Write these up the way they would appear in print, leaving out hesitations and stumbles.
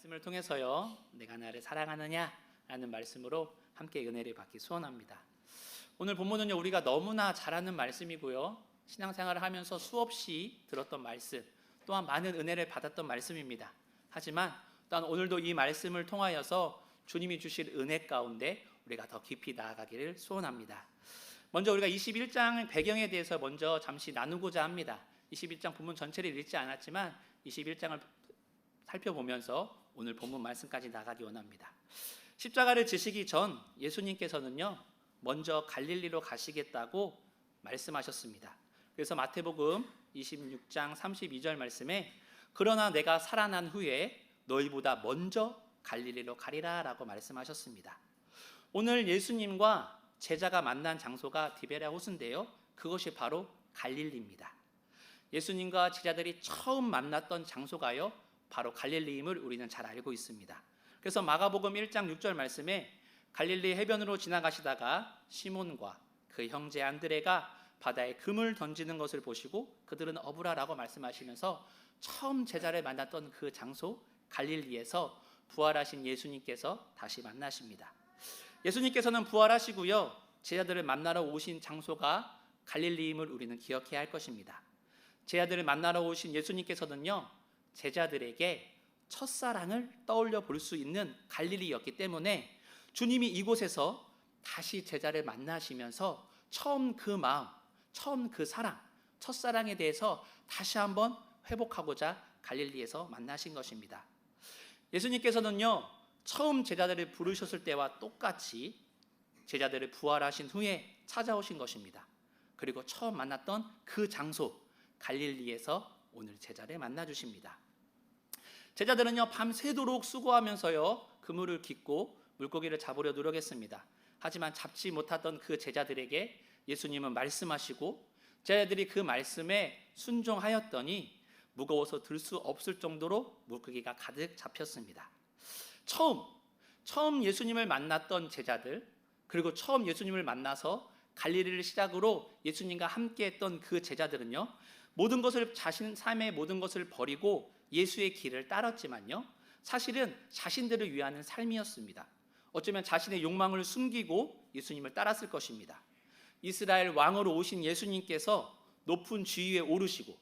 말씀을 통해서요, 내가 나를 사랑하느냐라는 말씀으로 함께 은혜를 받기 소원합니다. 오늘 본문은요, 우리가 너무나 잘 아는 말씀이고요, 신앙생활을 하면서 수없이 들었던 말씀, 또한 많은 은혜를 받았던 말씀입니다. 하지만 또한 오늘도 이 말씀을 통하여서 주님이 주실 은혜 가운데 우리가 더 깊이 나아가기를 소원합니다. 먼저 우리가 21장 배경에 대해서 먼저 잠시 나누고자 합니다. 21장 본문 전체를 읽지 않았지만 21장을 살펴보면서 오늘 본문 말씀까지 나가기 원합니다. 십자가를 지시기 전 예수님께서는요, 먼저 갈릴리로 가시겠다고 말씀하셨습니다. 그래서 마태복음 26장 32절 말씀에 그러나 내가 살아난 후에 너희보다 먼저 갈릴리로 가리라 라고 말씀하셨습니다. 오늘 예수님과 제자가 만난 장소가 디베랴 호수인데요, 그것이 바로 갈릴리입니다. 예수님과 제자들이 처음 만났던 장소가요, 바로 갈릴리임을 우리는 잘 알고 있습니다. 그래서 마가복음 1장 6절 말씀에 갈릴리 해변으로 지나가시다가 시몬과 그 형제 안드레가 바다에 금을 던지는 것을 보시고 그들은 어부라라고 말씀하시면서 처음 제자를 만났던 그 장소 갈릴리에서 부활하신 예수님께서 다시 만나십니다. 예수님께서는 부활하시고요, 제자들을 만나러 오신 장소가 갈릴리임을 우리는 기억해야 할 것입니다. 제자들을 만나러 오신 예수님께서는요, 제자들에게 첫사랑을 떠올려 볼 수 있는 갈릴리였기 때문에 주님이 이곳에서 다시 제자를 만나시면서 처음 그 마음, 처음 그 사랑, 첫사랑에 대해서 다시 한번 회복하고자 갈릴리에서 만나신 것입니다. 예수님께서는요, 처음 제자들을 부르셨을 때와 똑같이 제자들을 부활하신 후에 찾아오신 것입니다. 그리고 처음 만났던 그 장소 갈릴리에서 오늘 제자를 만나 주십니다. 제자들은요, 밤새도록 수고하면서요, 그물을 깃고 물고기를 잡으려 노력했습니다. 하지만 잡지 못했던 그 제자들에게 예수님은 말씀하시고 제자들이 그 말씀에 순종하였더니 무거워서 들 수 없을 정도로 물고기가 가득 잡혔습니다. 처음 예수님을 만났던 제자들, 그리고 처음 예수님을 만나서 갈릴리를 시작으로 예수님과 함께했던 그 제자들은요, 모든 것을 자신 삶의 모든 것을 버리고 예수의 길을 따랐지만요, 사실은 자신들을 위하는 삶이었습니다. 어쩌면 자신의 욕망을 숨기고 예수님을 따랐을 것입니다. 이스라엘 왕으로 오신 예수님께서 높은 지위에 오르시고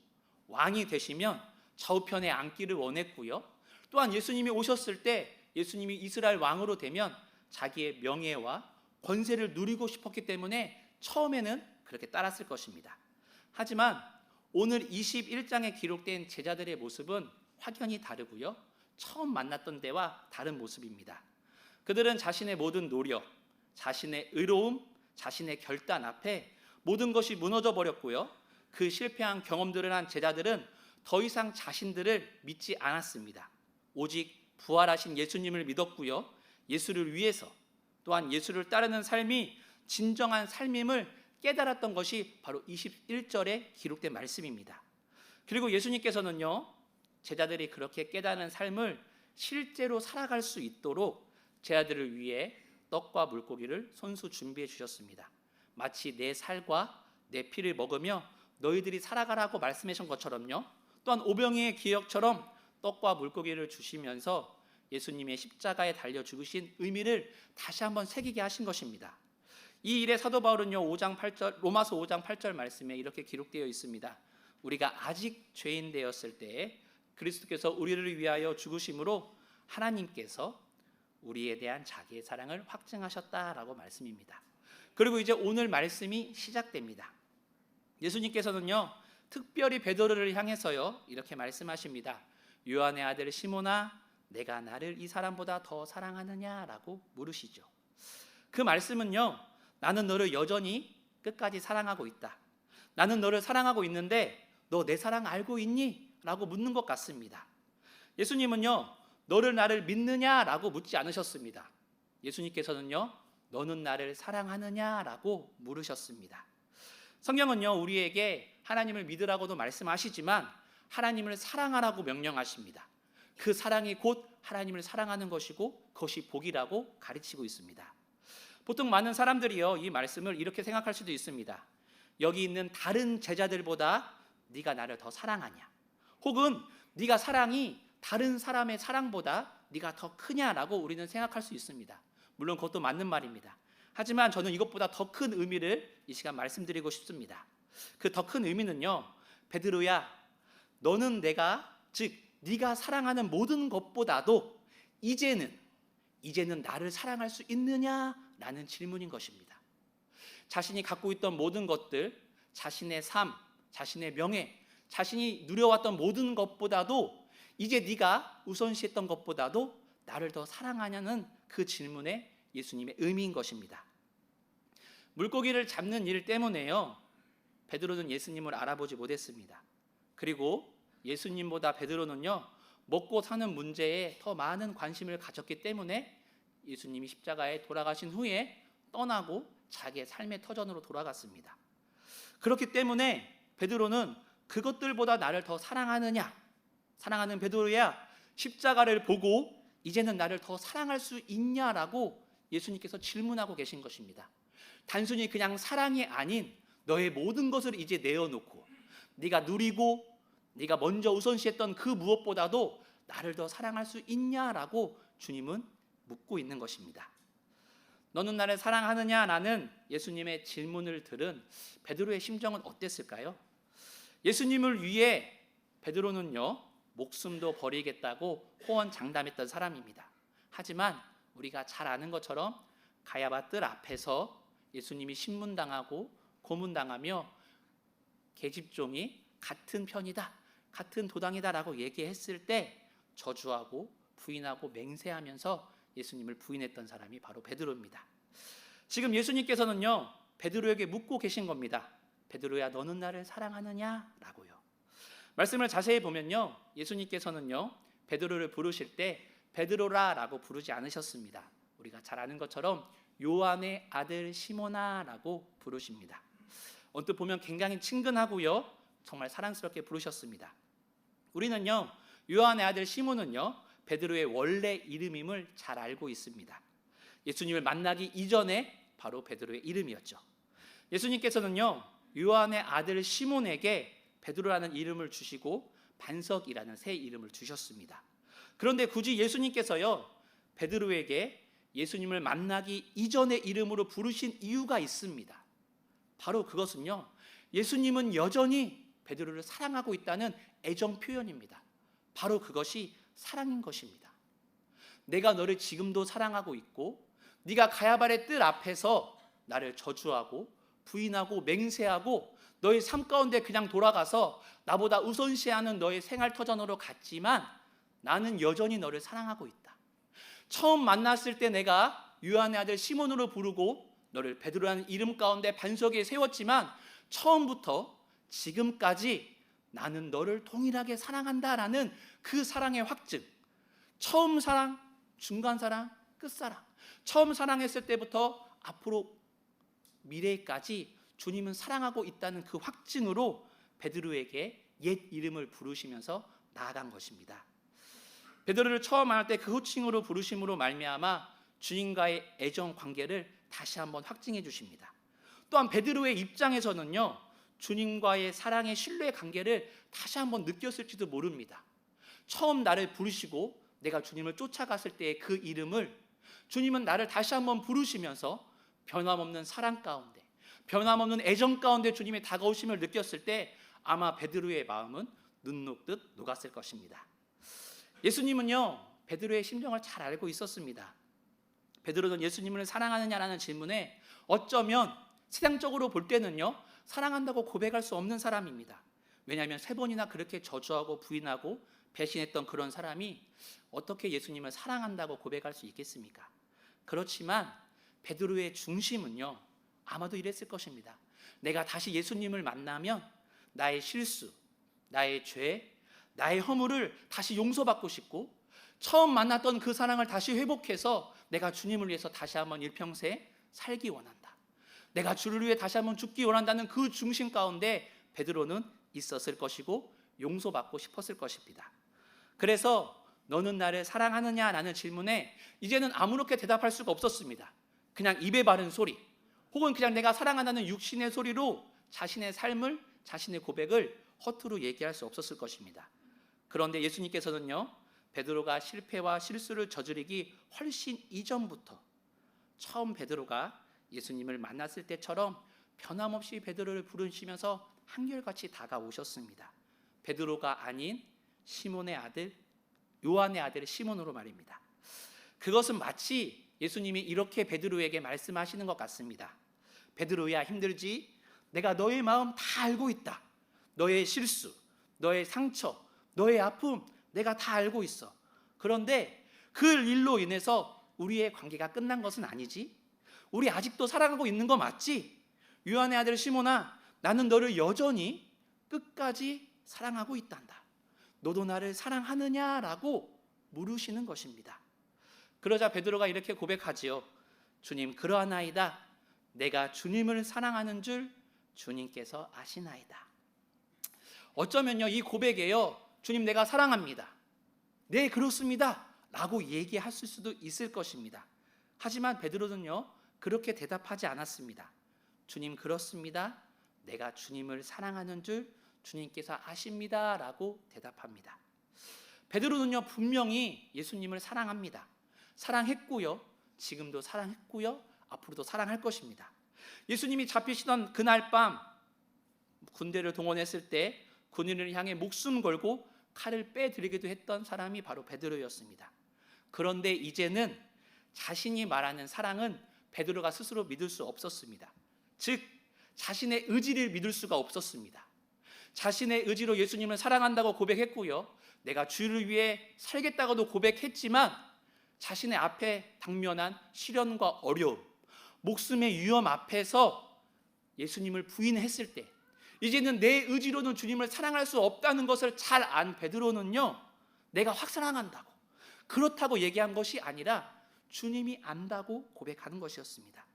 왕이 되시면 좌우편에 앉기를 원했고요, 또한 예수님이 오셨을 때 예수님이 이스라엘 왕으로 되면 자기의 명예와 권세를 누리고 싶었기 때문에 처음에는 그렇게 따랐을 것입니다. 하지만 오늘 21장에 기록된 제자들의 모습은 확연히 다르고요, 처음 만났던 때와 다른 모습입니다. 그들은 자신의 모든 노력, 자신의 의로움, 자신의 결단 앞에 모든 것이 무너져 버렸고요, 그 실패한 경험들을 한 제자들은 더 이상 자신들을 믿지 않았습니다. 오직 부활하신 예수님을 믿었고요, 예수를 위해서 또한 예수를 따르는 삶이 진정한 삶임을 깨달았던 것이 바로 21절에 기록된 말씀입니다. 그리고 예수님께서는요, 제자들이 그렇게 깨닫는 삶을 실제로 살아갈 수 있도록 제자들을 위해 떡과 물고기를 손수 준비해 주셨습니다. 마치 내 살과 내 피를 먹으며 너희들이 살아가라고 말씀하신 것처럼요, 또한 오병이의 기억처럼 떡과 물고기를 주시면서 예수님의 십자가에 달려 죽으신 의미를 다시 한번 새기게 하신 것입니다. 이 일에 사도 바울은요, 로마서 5장 8절 말씀에 이렇게 기록되어 있습니다. 우리가 아직 죄인 되었을 때에 그리스도께서 우리를 위하여 죽으심으로 하나님께서 우리에 대한 자기의 사랑을 확증하셨다라고 말씀입니다. 그리고 이제 오늘 말씀이 시작됩니다. 예수님께서는요, 특별히 베드로를 향해서요, 이렇게 말씀하십니다. 요한의 아들 시몬아, 내가 나를 이 사람보다 더 사랑하느냐라고 물으시죠. 그 말씀은요, 나는 너를 여전히 끝까지 사랑하고 있다, 나는 너를 사랑하고 있는데 너 내 사랑 알고 있니? 라고 묻는 것 같습니다. 예수님은요, 너를 나를 믿느냐라고 묻지 않으셨습니다. 예수님께서는요, 너는 나를 사랑하느냐라고 물으셨습니다. 성경은요, 우리에게 하나님을 믿으라고도 말씀하시지만 하나님을 사랑하라고 명령하십니다. 그 사랑이 곧 하나님을 사랑하는 것이고 그것이 복이라고 가르치고 있습니다. 보통 많은 사람들이요, 이 말씀을 이렇게 생각할 수도 있습니다. 여기 있는 다른 제자들보다 네가 나를 더 사랑하냐, 혹은 네가 사랑이 다른 사람의 사랑보다 네가 더 크냐라고 우리는 생각할 수 있습니다. 물론 그것도 맞는 말입니다. 하지만 저는 이것보다 더 큰 의미를 이 시간 말씀드리고 싶습니다. 그 더 큰 의미는요, 베드로야, 너는 내가, 즉 네가 사랑하는 모든 것보다도 이제는 나를 사랑할 수 있느냐라는 질문인 것입니다. 자신이 갖고 있던 모든 것들, 자신의 삶, 자신의 명예, 자신이 누려왔던 모든 것보다도 이제 네가 우선시했던 것보다도 나를 더 사랑하냐는 그 질문에 예수님의 의미인 것입니다. 물고기를 잡는 일 때문에요, 베드로는 예수님을 알아보지 못했습니다. 그리고 예수님보다 베드로는요, 먹고 사는 문제에 더 많은 관심을 가졌기 때문에 예수님이 십자가에 돌아가신 후에 떠나고 자기의 삶의 터전으로 돌아갔습니다. 그렇기 때문에 베드로는 그것들보다 나를 더 사랑하느냐, 사랑하는 베드로야, 십자가를 보고 이제는 나를 더 사랑할 수 있냐라고 예수님께서 질문하고 계신 것입니다. 단순히 그냥 사랑이 아닌 너의 모든 것을 이제 내어놓고 네가 누리고 네가 먼저 우선시했던 그 무엇보다도 나를 더 사랑할 수 있냐라고 주님은 묻고 있는 것입니다. 너는 나를 사랑하느냐라는 예수님의 질문을 들은 베드로의 심정은 어땠을까요? 예수님을 위해 베드로는요, 목숨도 버리겠다고 호언장담했던 사람입니다. 하지만 우리가 잘 아는 것처럼 가야바 뜰 앞에서 예수님이 신문당하고 고문당하며 계집종이 같은 편이다, 같은 도당이다라고 얘기했을 때 저주하고 부인하고 맹세하면서 예수님을 부인했던 사람이 바로 베드로입니다. 지금 예수님께서는요, 베드로에게 묻고 계신 겁니다. 베드로야, 너는 나를 사랑하느냐라고요. 말씀을 자세히 보면요, 예수님께서는요, 베드로를 부르실 때 베드로라라고 부르지 않으셨습니다. 우리가 잘 아는 것처럼 요한의 아들 시몬아라고 부르십니다. 언뜻 보면 굉장히 친근하고요, 정말 사랑스럽게 부르셨습니다. 우리는요, 요한의 아들 시몬은요, 베드로의 원래 이름임을 잘 알고 있습니다. 예수님을 만나기 이전에 바로 베드로의 이름이었죠. 예수님께서는요, 요한의 아들 시몬에게 베드로라는 이름을 주시고 반석이라는 새 이름을 주셨습니다. 그런데 굳이 예수님께서요, 베드로에게 예수님을 만나기 이전의 이름으로 부르신 이유가 있습니다. 바로 그것은요, 예수님은 여전히 베드로를 사랑하고 있다는 애정 표현입니다. 바로 그것이 사랑인 것입니다. 내가 너를 지금도 사랑하고 있고 네가 가야발의 뜰 앞에서 나를 저주하고 부인하고 맹세하고 너의 삶 가운데 그냥 돌아가서 나보다 우선시하는 너의 생활 터전으로 갔지만 나는 여전히 너를 사랑하고 있다. 처음 만났을 때 내가 요한의 아들 시몬으로 부르고 너를 베드로라는 이름 가운데 반석에 세웠지만 처음부터 지금까지 나는 너를 동일하게 사랑한다라는 그 사랑의 확증, 처음 사랑, 중간 사랑, 끝사랑, 처음 사랑했을 때부터 앞으로 미래까지 주님은 사랑하고 있다는 그 확증으로 베드로에게 옛 이름을 부르시면서 나아간 것입니다. 베드로를 처음 만날 때 그 호칭으로 부르심으로 말미암아 주님과의 애정 관계를 다시 한번 확증해 주십니다. 또한 베드로의 입장에서는요, 주님과의 사랑의 신뢰 관계를 다시 한번 느꼈을지도 모릅니다. 처음 나를 부르시고 내가 주님을 쫓아갔을 때의 그 이름을 주님은 나를 다시 한번 부르시면서 변함없는 사랑 가운데, 변함없는 애정 가운데 주님의 다가오심을 느꼈을 때 아마 베드로의 마음은 눈 녹듯 녹았을 것입니다. 예수님은요, 베드로의 심정을 잘 알고 있었습니다. 베드로는 예수님을 사랑하느냐라는 질문에 어쩌면 세상적으로 볼 때는요, 사랑한다고 고백할 수 없는 사람입니다. 왜냐하면 3번이나 그렇게 저주하고 부인하고 배신했던 그런 사람이 어떻게 예수님을 사랑한다고 고백할 수 있겠습니까? 그렇지만 베드로의 중심은요, 아마도 이랬을 것입니다. 내가 다시 예수님을 만나면 나의 실수, 나의 죄, 나의 허물을 다시 용서받고 싶고 처음 만났던 그 사랑을 다시 회복해서 내가 주님을 위해서 다시 한번 일평생 살기 원한다. 내가 주를 위해 다시 한번 죽기 원한다는 그 중심 가운데 베드로는 있었을 것이고 용서받고 싶었을 것입니다. 그래서 너는 나를 사랑하느냐라는 질문에 이제는 아무렇게 대답할 수가 없었습니다. 그냥 입에 바른 소리 혹은 그냥 내가 사랑한다는 육신의 소리로 자신의 삶을, 자신의 고백을 허투루 얘기할 수 없었을 것입니다. 그런데 예수님께서는요, 베드로가 실패와 실수를 저지르기 훨씬 이전부터 처음 베드로가 예수님을 만났을 때처럼 변함없이 베드로를 부르시면서 한결같이 다가오셨습니다. 베드로가 아닌 시몬의 아들, 요한의 아들 시몬으로 말입니다. 그것은 마치 예수님이 이렇게 베드로에게 말씀하시는 것 같습니다. 베드로야, 힘들지? 내가 너의 마음 다 알고 있다. 너의 실수, 너의 상처, 너의 아픔 내가 다 알고 있어. 그런데 그 일로 인해서 우리의 관계가 끝난 것은 아니지? 우리 아직도 사랑하고 있는 거 맞지? 요한의 아들 시몬아, 나는 너를 여전히 끝까지 사랑하고 있단다. 너도 나를 사랑하느냐라고 물으시는 것입니다. 그러자 베드로가 이렇게 고백하지요. 주님, 그러하나이다. 내가 주님을 사랑하는 줄 주님께서 아시나이다. 어쩌면요, 이 고백에요, 주님 내가 사랑합니다. 네, 그렇습니다. 라고 얘기할 수도 있을 것입니다. 하지만 베드로는요, 그렇게 대답하지 않았습니다. 주님, 그렇습니다. 내가 주님을 사랑하는 줄 주님께서 아십니다. 라고 대답합니다. 베드로는요, 분명히 예수님을 사랑합니다. 사랑했고요, 지금도 사랑했고요, 앞으로도 사랑할 것입니다. 예수님이 잡히시던 그날 밤 군대를 동원했을 때 군인을 향해 목숨 걸고 칼을 빼드리기도 했던 사람이 바로 베드로였습니다. 그런데 이제는 자신이 말하는 사랑은 베드로가 스스로 믿을 수 없었습니다. 즉, 자신의 의지를 믿을 수가 없었습니다. 자신의 의지로 예수님을 사랑한다고 고백했고요, 내가 주를 위해 살겠다고도 고백했지만 자신의 앞에 당면한 시련과 어려움, 목숨의 위험 앞에서 예수님을 부인했을 때 이제는 내 의지로는 주님을 사랑할 수 없다는 것을 잘 안 베드로는요, 내가 확 사랑한다고, 그렇다고 얘기한 것이 아니라 주님이 안다고 고백하는 것이었습니다.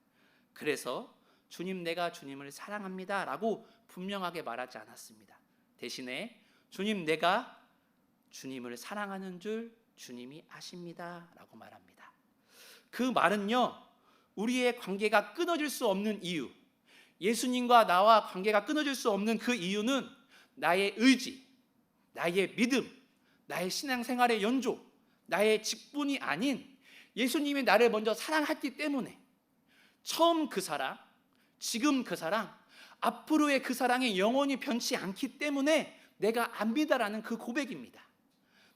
그래서 주님, 내가 주님을 사랑합니다 라고 분명하게 말하지 않았습니다. 대신에 주님, 내가 주님을 사랑하는 줄 주님이 아십니다 라고 말합니다. 그 말은요, 우리의 관계가 끊어질 수 없는 이유, 예수님과 나와 관계가 끊어질 수 없는 그 이유는 나의 의지, 나의 믿음, 나의 신앙생활의 연조, 나의 직분이 아닌 예수님이 나를 먼저 사랑했기 때문에 처음 그 사랑, 지금 그 사랑, 앞으로의 그 사랑이 영원히 변치 않기 때문에 내가 압니다라는 그 고백입니다.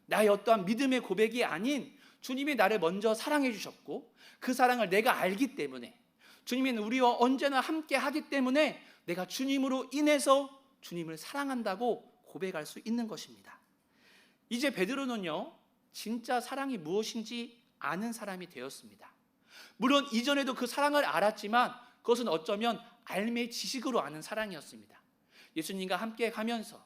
나의 어떠한 믿음의 고백이 아닌 주님이 나를 먼저 사랑해 주셨고 그 사랑을 내가 알기 때문에 주님이 우리와 언제나 함께 하기 때문에 내가 주님으로 인해서 주님을 사랑한다고 고백할 수 있는 것입니다. 이제 베드로는요, 진짜 사랑이 무엇인지 아는 사람이 되었습니다. 물론 이전에도 그 사랑을 알았지만 그것은 어쩌면 알매 지식으로 아는 사랑이었습니다. 예수님과 함께 가면서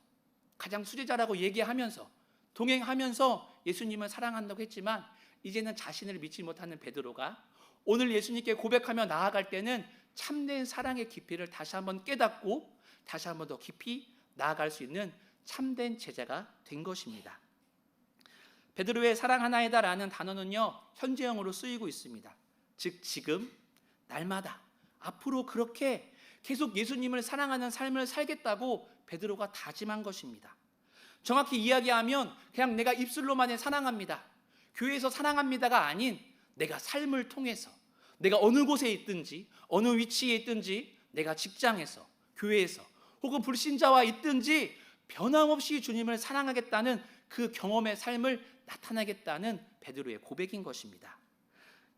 가장 수제자라고 얘기하면서 동행하면서 예수님을 사랑한다고 했지만 이제는 자신을 믿지 못하는 베드로가 오늘 예수님께 고백하며 나아갈 때는 참된 사랑의 깊이를 다시 한번 깨닫고 다시 한번 더 깊이 나아갈 수 있는 참된 제자가 된 것입니다. 베드로의 사랑하나이다라는 단어는요, 현재형으로 쓰이고 있습니다. 즉 지금, 날마다, 앞으로 그렇게 계속 예수님을 사랑하는 삶을 살겠다고 베드로가 다짐한 것입니다. 정확히 이야기하면 그냥 내가 입술로만의 사랑합니다, 교회에서 사랑합니다가 아닌 내가 삶을 통해서 내가 어느 곳에 있든지 어느 위치에 있든지 내가 직장에서 교회에서 혹은 불신자와 있든지 변함없이 주님을 사랑하겠다는 그 경험의 삶을 나타내겠다는 베드로의 고백인 것입니다.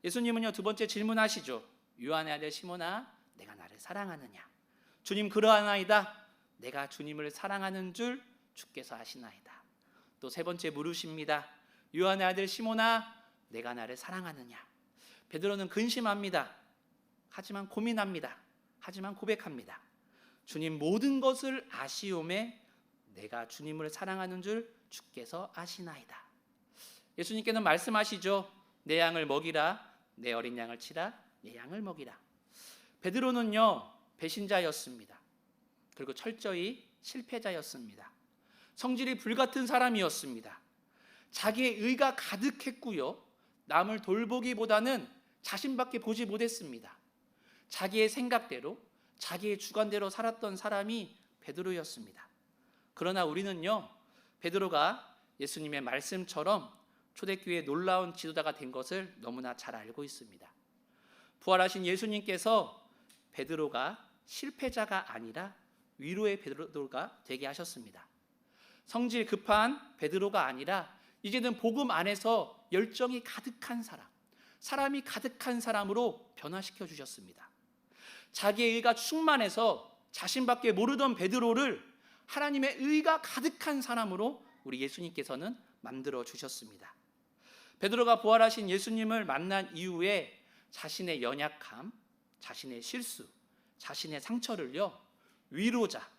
예수님은요, 두 번째 질문하시죠. 요한의 아들 시몬아, 내가 나를 사랑하느냐? 주님, 그러하나이다. 내가 주님을 사랑하는 줄 주께서 아시나이다. 또 세 번째 물으십니다. 요한의 아들 시몬아, 내가 나를 사랑하느냐? 베드로는 근심합니다. 하지만 고민합니다. 하지만 고백합니다. 주님, 모든 것을 아시오매 내가 주님을 사랑하는 줄 주께서 아시나이다. 예수님께는 말씀하시죠. 내 양을 먹이라, 내 어린 양을 치라, 내 양을 먹이라. 베드로는요, 배신자였습니다. 그리고 철저히 실패자였습니다. 성질이 불같은 사람이었습니다. 자기의 의가 가득했고요, 남을 돌보기보다는 자신밖에 보지 못했습니다. 자기의 생각대로, 자기의 주관대로 살았던 사람이 베드로였습니다. 그러나 우리는요, 베드로가 예수님의 말씀처럼 초대교회의 놀라운 지도자가 된 것을 너무나 잘 알고 있습니다. 부활하신 예수님께서 베드로가 실패자가 아니라 위로의 베드로가 되게 하셨습니다. 성질 급한 베드로가 아니라 이제는 복음 안에서 열정이 가득한 사람, 사람이 가득한 사람으로 변화시켜 주셨습니다. 자기의 의가 충만해서 자신밖에 모르던 베드로를 하나님의 의가 가득한 사람으로 우리 예수님께서는 만들어 주셨습니다. 베드로가 부활하신 예수님을 만난 이후에 자신의 연약함, 자신의 실수, 자신의 상처를요 위로자,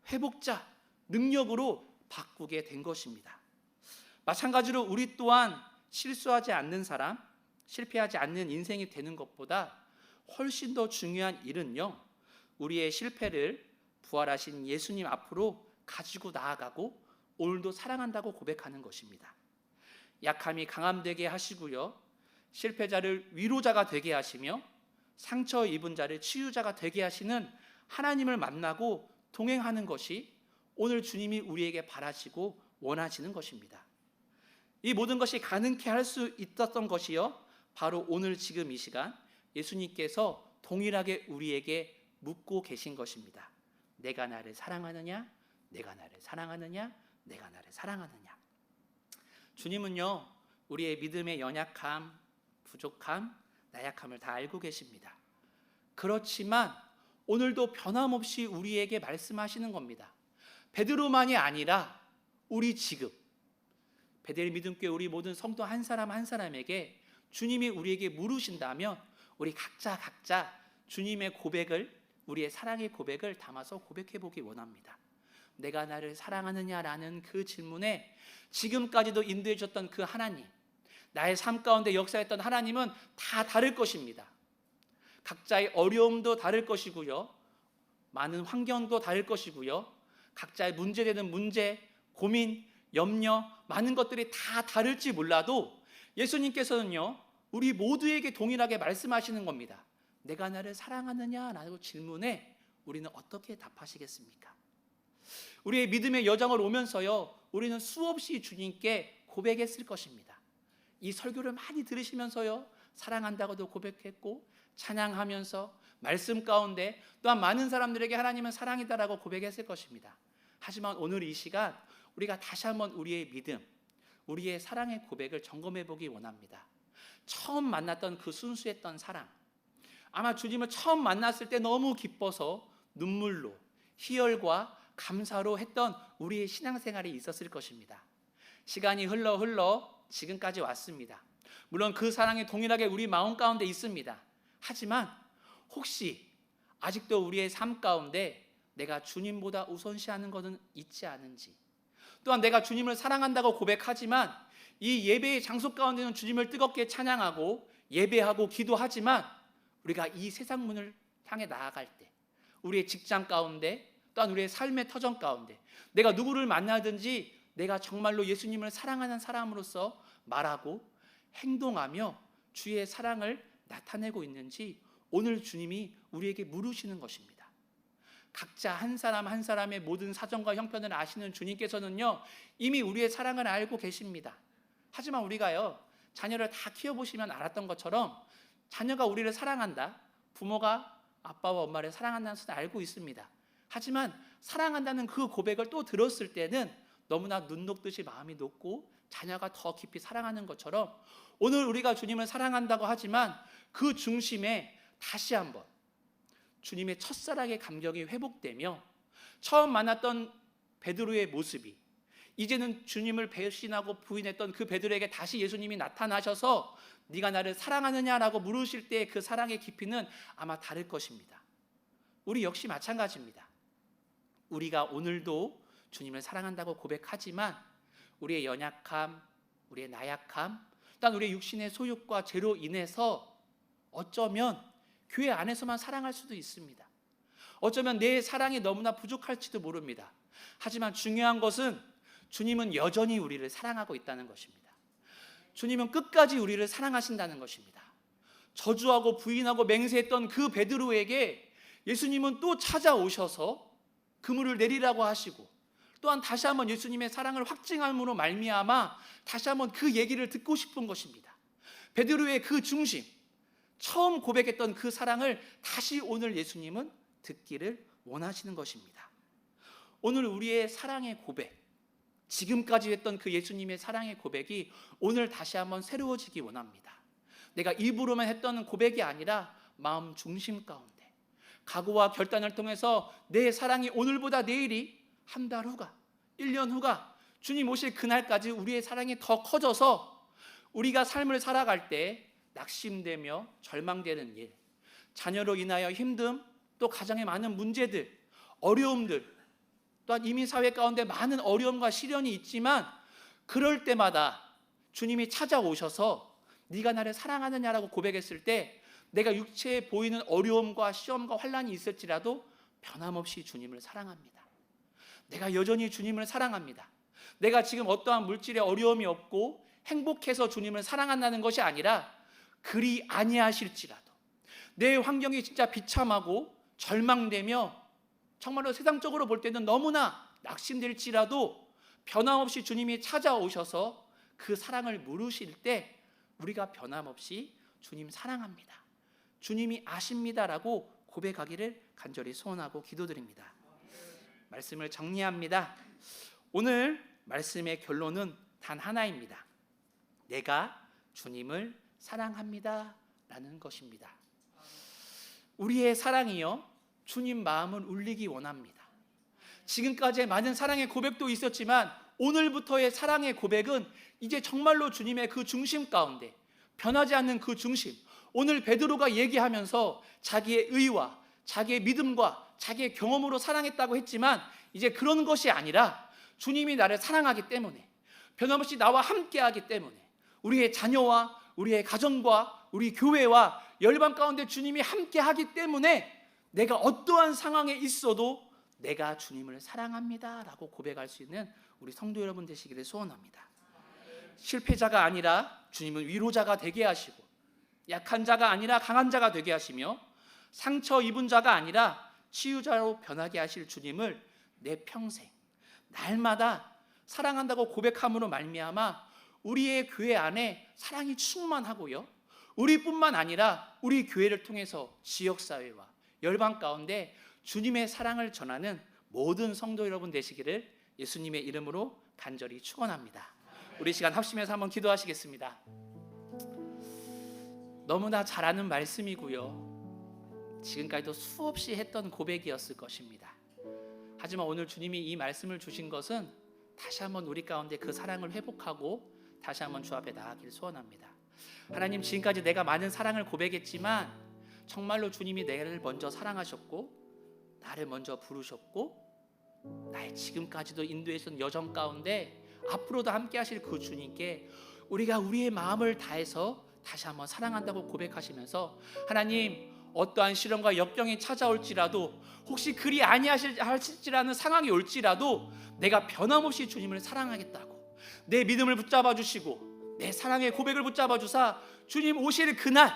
회복자, 능력으로 바꾸게 된 것입니다. 마찬가지로 우리 또한 실수하지 않는 사람, 실패하지 않는 인생이 되는 것보다 훨씬 더 중요한 일은요, 우리의 실패를 부활하신 예수님 앞으로 가지고 나아가고 오늘도 사랑한다고 고백하는 것입니다. 약함이 강함되게 하시고요, 실패자를 위로자가 되게 하시며 상처 입은 자를 치유자가 되게 하시는 하나님을 만나고 동행하는 것이 오늘 주님이 우리에게 바라시고 원하시는 것입니다. 이 모든 것이 가능케 할 수 있었던 것이요, 바로 오늘 지금 이 시간 예수님께서 동일하게 우리에게 묻고 계신 것입니다. 내가 나를 사랑하느냐? 내가 나를 사랑하느냐? 내가 나를 사랑하느냐? 주님은요, 우리의 믿음의 연약함, 부족함, 나약함을 다 알고 계십니다. 그렇지만 오늘도 변함없이 우리에게 말씀하시는 겁니다. 베드로만이 아니라 우리 지금 베델 믿음교회 우리 모든 성도 한 사람 한 사람에게 주님이 우리에게 물으신다면 우리 각자 주님의 고백을, 우리의 사랑의 고백을 담아서 고백해 보기 원합니다. 내가 나를 사랑하느냐라는 그 질문에 지금까지도 인도해 주셨던 그 하나님, 나의 삶 가운데 역사했던 하나님은 다 다를 것입니다. 각자의 어려움도 다를 것이고요, 많은 환경도 다를 것이고요, 각자의 문제되는 문제, 고민, 염려, 많은 것들이 다 다를지 몰라도 예수님께서는요, 우리 모두에게 동일하게 말씀하시는 겁니다. 내가 나를 사랑하느냐라고 질문에 우리는 어떻게 답하시겠습니까? 우리의 믿음의 여정을 오면서요, 우리는 수없이 주님께 고백했을 것입니다. 이 설교를 많이 들으시면서요, 사랑한다고도 고백했고, 찬양하면서 말씀 가운데 또한 많은 사람들에게 하나님은 사랑이다라고 고백했을 것입니다. 하지만 오늘 이 시간 우리가 다시 한번 우리의 믿음, 우리의 사랑의 고백을 점검해 보기 원합니다. 처음 만났던 그 순수했던 사랑, 아마 주님을 처음 만났을 때 너무 기뻐서 눈물로, 희열과 감사로 했던 우리의 신앙생활이 있었을 것입니다. 시간이 흘러 지금까지 왔습니다. 물론 그 사랑이 동일하게 우리 마음 가운데 있습니다. 하지만 혹시 아직도 우리의 삶 가운데 내가 주님보다 우선시하는 것은 있지 않은지, 또한 내가 주님을 사랑한다고 고백하지만 이 예배의 장소 가운데는 주님을 뜨겁게 찬양하고 예배하고 기도하지만 우리가 이 세상 문을 향해 나아갈 때, 우리의 직장 가운데 또한 우리의 삶의 터전 가운데 내가 누구를 만나든지 내가 정말로 예수님을 사랑하는 사람으로서 말하고 행동하며 주의 사랑을 나타내고 있는지 오늘 주님이 우리에게 물으시는 것입니다. 각자 한 사람 한 사람의 모든 사정과 형편을 아시는 주님께서는요, 이미 우리의 사랑을 알고 계십니다. 하지만 우리가요, 자녀를 다 키워보시면 알았던 것처럼 자녀가 우리를 사랑한다, 부모가 아빠와 엄마를 사랑한다는 것을 알고 있습니다. 하지만 사랑한다는 그 고백을 또 들었을 때는 너무나 눈 녹듯이 마음이 녹고 자녀가 더 깊이 사랑하는 것처럼 오늘 우리가 주님을 사랑한다고 하지만 그 중심에 다시 한번 주님의 첫사랑의 감격이 회복되며 처음 만났던 베드로의 모습이 이제는 주님을 배신하고 부인했던 그 베드로에게 다시 예수님이 나타나셔서 네가 나를 사랑하느냐라고 물으실 때 그 사랑의 깊이는 아마 다를 것입니다. 우리 역시 마찬가지입니다. 우리가 오늘도 주님을 사랑한다고 고백하지만 우리의 연약함, 우리의 나약함, 또한 우리의 육신의 소욕과 죄로 인해서 어쩌면 교회 안에서만 사랑할 수도 있습니다. 어쩌면 내 사랑이 너무나 부족할지도 모릅니다. 하지만 중요한 것은 주님은 여전히 우리를 사랑하고 있다는 것입니다. 주님은 끝까지 우리를 사랑하신다는 것입니다. 저주하고 부인하고 맹세했던 그 베드로에게 예수님은 또 찾아오셔서 그물을 내리라고 하시고 또한 다시 한번 예수님의 사랑을 확증함으로 말미암아 다시 한번 그 얘기를 듣고 싶은 것입니다. 베드로의 그 중심, 처음 고백했던 그 사랑을 다시 오늘 예수님은 듣기를 원하시는 것입니다. 오늘 우리의 사랑의 고백, 지금까지 했던 그 예수님의 사랑의 고백이 오늘 다시 한번 새로워지기 원합니다. 내가 입으로만 했던 고백이 아니라 마음 중심 가운데 각오와 결단을 통해서 내 사랑이 오늘보다 내일이 한 달 후가, 1년 후가 주님 오실 그날까지 우리의 사랑이 더 커져서 우리가 삶을 살아갈 때 낙심되며 절망되는 일, 자녀로 인하여 힘듦, 또 가정에 많은 문제들, 어려움들, 또한 이민 사회 가운데 많은 어려움과 시련이 있지만 그럴 때마다 주님이 찾아오셔서 네가 나를 사랑하느냐라고 고백했을 때 내가 육체에 보이는 어려움과 시험과 환난이 있을지라도 변함없이 주님을 사랑합니다. 내가 여전히 주님을 사랑합니다. 내가 지금 어떠한 물질의 어려움이 없고 행복해서 주님을 사랑한다는 것이 아니라 그리 아니하실지라도 내 환경이 진짜 비참하고 절망되며 정말로 세상적으로 볼 때는 너무나 낙심될지라도 변함없이 주님이 찾아오셔서 그 사랑을 물으실 때 우리가 변함없이 주님 사랑합니다, 주님이 아십니다라고 고백하기를 간절히 소원하고 기도드립니다. 말씀을 정리합니다. 오늘 말씀의 결론은 단 하나입니다. 내가 주님을 사랑합니다 라는 것입니다. 우리의 사랑이요 주님 마음을 울리기 원합니다. 지금까지의 많은 사랑의 고백도 있었지만 오늘부터의 사랑의 고백은 이제 정말로 주님의 그 중심 가운데 변하지 않는 그 중심, 오늘 베드로가 얘기하면서 자기의 의와 자기의 믿음과 자기의 경험으로 사랑했다고 했지만 이제 그런 것이 아니라 주님이 나를 사랑하기 때문에 변함없이 나와 함께하기 때문에 우리의 자녀와 우리의 가정과 우리 교회와 열방 가운데 주님이 함께하기 때문에 내가 어떠한 상황에 있어도 내가 주님을 사랑합니다 라고 고백할 수 있는 우리 성도 여러분 되시기를 소원합니다. 실패자가 아니라 주님은 위로자가 되게 하시고 약한 자가 아니라 강한 자가 되게 하시며 상처 입은 자가 아니라 치유자로 변하게 하실 주님을 내 평생 날마다 사랑한다고 고백함으로 말미암아 우리의 교회 안에 사랑이 충만하고요, 우리뿐만 아니라 우리 교회를 통해서 지역사회와 열방 가운데 주님의 사랑을 전하는 모든 성도 여러분 되시기를 예수님의 이름으로 간절히 축원합니다. 우리 시간 합심해서 한번 기도하시겠습니다. 너무나 잘 아는 말씀이고요, 지금까지도 수없이 했던 고백이었을 것입니다. 하지만 오늘 주님이 이 말씀을 주신 것은 다시 한번 우리 가운데 그 사랑을 회복하고 다시 한번 주 앞에 나아가기를 소원합니다. 하나님, 지금까지 내가 많은 사랑을 고백했지만 정말로 주님이 나를 먼저 사랑하셨고 나를 먼저 부르셨고 나의 지금까지도 인도했던 여정 가운데 앞으로도 함께 하실 그 주님께 우리가 우리의 마음을 다해서 다시 한번 사랑한다고 고백하시면서 하나님, 어떠한 시련과 역경이 찾아올지라도 혹시 그리 아니하실지라는 상황이 올지라도 내가 변함없이 주님을 사랑하겠다고 내 믿음을 붙잡아 주시고 내 사랑의 고백을 붙잡아 주사 주님 오실 그날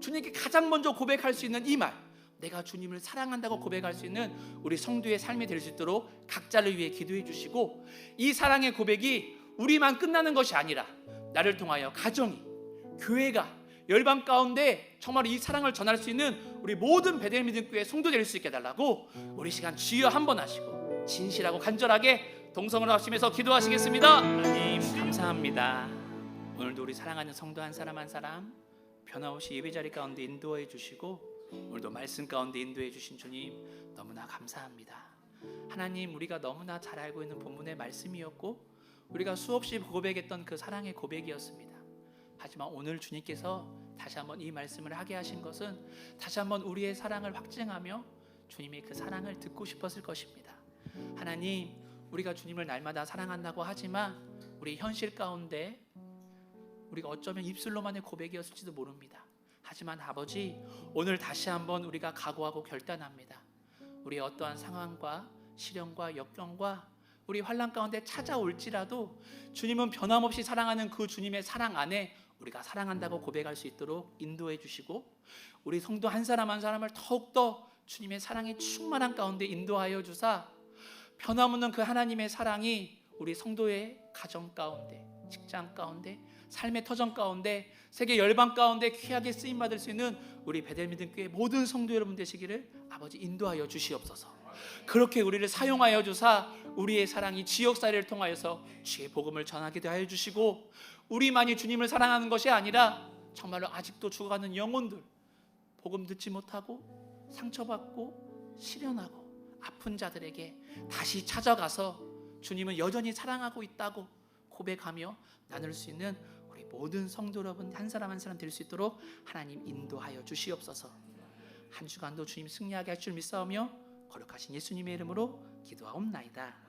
주님께 가장 먼저 고백할 수 있는 이 말, 내가 주님을 사랑한다고 고백할 수 있는 우리 성도의 삶이 될 수 있도록 각자를 위해 기도해 주시고 이 사랑의 고백이 우리만 끝나는 것이 아니라 나를 통하여 가정이, 교회가, 열방 가운데 정말 이 사랑을 전할 수 있는 우리 모든 베델 믿음교회 성도 될 수 있게 해달라고 우리 시간 주여 한번 하시고 진실하고 간절하게 동성으로 합심해서 기도하시겠습니다. 하나님 감사합니다. 오늘도 우리 사랑하는 성도 한 사람 한 사람 변함없이 예배자리 가운데 인도해 주시고 오늘도 말씀 가운데 인도해 주신 주님 너무나 감사합니다. 하나님, 우리가 너무나 잘 알고 있는 본문의 말씀이었고 우리가 수없이 고백했던 그 사랑의 고백이었습니다. 하지만 오늘 주님께서 다시 한번 이 말씀을 하게 하신 것은 다시 한번 우리의 사랑을 확증하며 주님의 그 사랑을 듣고 싶었을 것입니다. 하나님, 우리가 주님을 날마다 사랑한다고 하지만 우리 현실 가운데 우리가 어쩌면 입술로만의 고백이었을지도 모릅니다. 하지만 아버지, 오늘 다시 한번 우리가 각오하고 결단합니다. 우리의 어떠한 상황과 시련과 역경과 우리 환난 가운데 찾아올지라도 주님은 변함없이 사랑하는 그 주님의 사랑 안에 우리가 사랑한다고 고백할 수 있도록 인도해 주시고 우리 성도 한 사람 한 사람을 더욱더 주님의 사랑이 충만한 가운데 인도하여 주사 변함없는 그 하나님의 사랑이 우리 성도의 가정 가운데, 직장 가운데, 삶의 터전 가운데, 세계 열방 가운데 귀하게 쓰임 받을 수 있는 우리 베델 믿음 교회 모든 성도 여러분 되시기를 아버지 인도하여 주시옵소서. 그렇게 우리를 사용하여 주사 우리의 사랑이 지역사회를 통하여서 주의 복음을 전하게 하여 주시고, 우리만이 주님을 사랑하는 것이 아니라 정말로 아직도 죽어가는 영혼들, 복음 듣지 못하고 상처받고 시련하고 아픈 자들에게 다시 찾아가서 주님은 여전히 사랑하고 있다고 고백하며 나눌 수 있는 우리 모든 성도 여러분 한 사람 한 사람 될 수 있도록 하나님 인도하여 주시옵소서. 한 주간도 주님 승리하게 할 줄 믿사오며 거룩하신 예수님의 이름으로 기도하옵나이다.